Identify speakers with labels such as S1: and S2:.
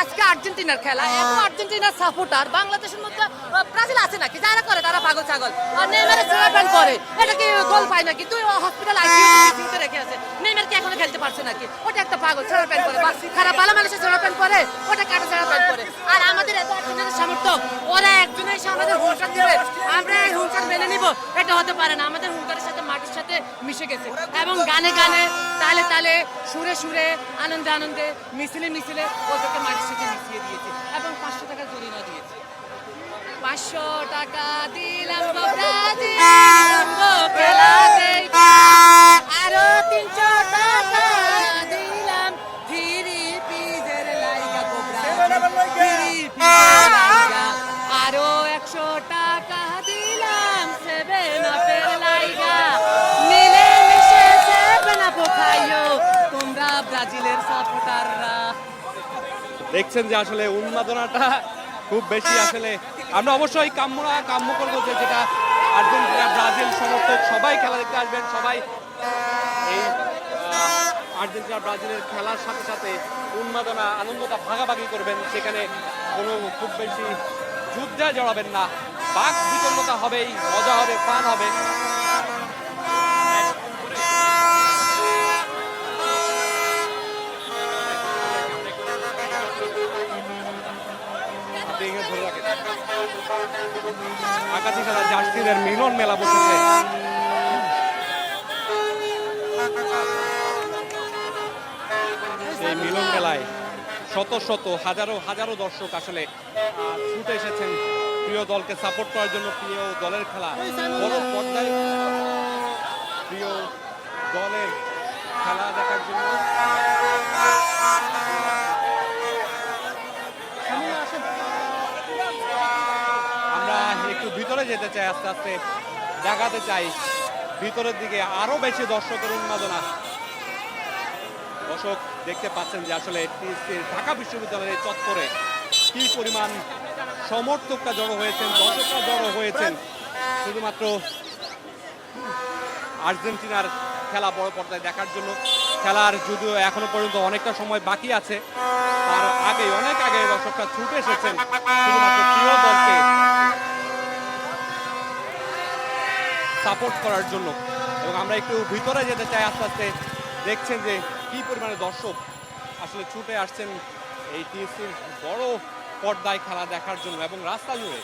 S1: আজকে আর্জেন্টিনার খেলা, এত আর্জেন্টিনার সাপোর্টার বাংলাদেশের মধ্যে ব্রাজিল আছে নাকি? যারা করে তারা পাগল ছাগল। আর নেইমারের সেরাপ্যান করে, এটা কি গোল পায় নাকি? তুই হসপিটাল আইসিইউতে রেখে আছে, নেইমার কি এখনো খেলতে পারছে নাকি? ওটা একটা পাগল সেরাপ্যান করে, খারাপ ভালো মানুষের সেরাপ্যান করে, ওটা কাটা সেরাপ্যান করে। আর আমাদের এত আর্জেন্টিনার সামর্থ্য, ওরা একজনের এসে আমাদের হুঙ্কার দিবে, আমরা এই হুঙ্কার মেনে নিব, এটা হতে পারে না। আমাদের হুঙ্কারের সাথে মাটির সাথে মিশে গেছে এবং গানে গানে তালে তালে সুরে সুরে আনন্দে আনন্দে মিছিলে মিছিলে ওদেরকে মাটির সাথে মিশিয়ে দিয়েছে এবং 500 টাকা জরিমানা দিয়েছে। 500 টাকা দিলাম গো ব্রাজিল, গো খেলা দেখে। আরো 300 টাকা দিলাম থ্রি পিজের লাইগা গো ব্রাজিল, থ্রি পিজের লাইগা। আরো 100 টাকা দিলাম 7 আপের লাইগা। মিলে মিশে 7 আপ খাইও তোমরা ব্রাজিলের সাপোর্টাররা।
S2: দেখছেন যে আসলে উন্মাদনাটা খুব বেশি। আসলে আমরা অবশ্যই কাম্য করবো যে যেটা আর্জেন্টিনা ব্রাজিল সমর্থক সবাই খেলা দেখতে আসবেন, সবাই এই আর্জেন্টিনা ব্রাজিলের খেলার সাথে সাথে উন্মাদনা আনন্দটা ভাগাভাগি করবেন। সেখানে কোনো খুব বেশি যুদ্ধে জড়াবেন না, বাক বিতর্কতা হবেই, মজা হবে, ফান হবে। আকাশি সাদা জার্সিদের মিলন মেলা বসেছে। সেই মিলন মেলায় শত শত হাজারো হাজারো দর্শক আসলে ছুটে এসেছেন প্রিয় দলকে সাপোর্ট করার জন্য, প্রিয় দলের খেলা বড় পর্দায় প্রিয় দলের খেলা দেখার জন্য। আমরা একটু ভিতরে যেতে চাই, আস্তে আস্তে দেখাতে চাই ভিতরের দিকে আরো বেশি দর্শকের উন্মাদনা। দর্শক দেখতে পাচ্ছেন যে আসলে ঢাকা বিশ্ববিদ্যালয়ের চত্বরে কি পরিমাণ সমর্থকরা জড়ো হয়েছেন, দর্শকরা জড়ো হয়েছেন শুধুমাত্র আর্জেন্টিনার খেলা বড় পর্দায় দেখার জন্য। খেলার যদিও এখনো পর্যন্ত অনেকটা সময় বাকি আছে, তার আগে অনেক আগে দর্শকরা ছুটে এসেছেন শুধুমাত্র প্রিয় দলকে সাপোর্ট করার জন্য। এবং আমরা একটু ভিতরে যেতে চাই আস্তে আস্তে। দেখছেন যে কি পরিমাণে দর্শক আসলে ছুটে আসছেন এই টিএসসির বড় পর্দায় খেলা দেখার জন্য এবং রাস্তা জুড়ে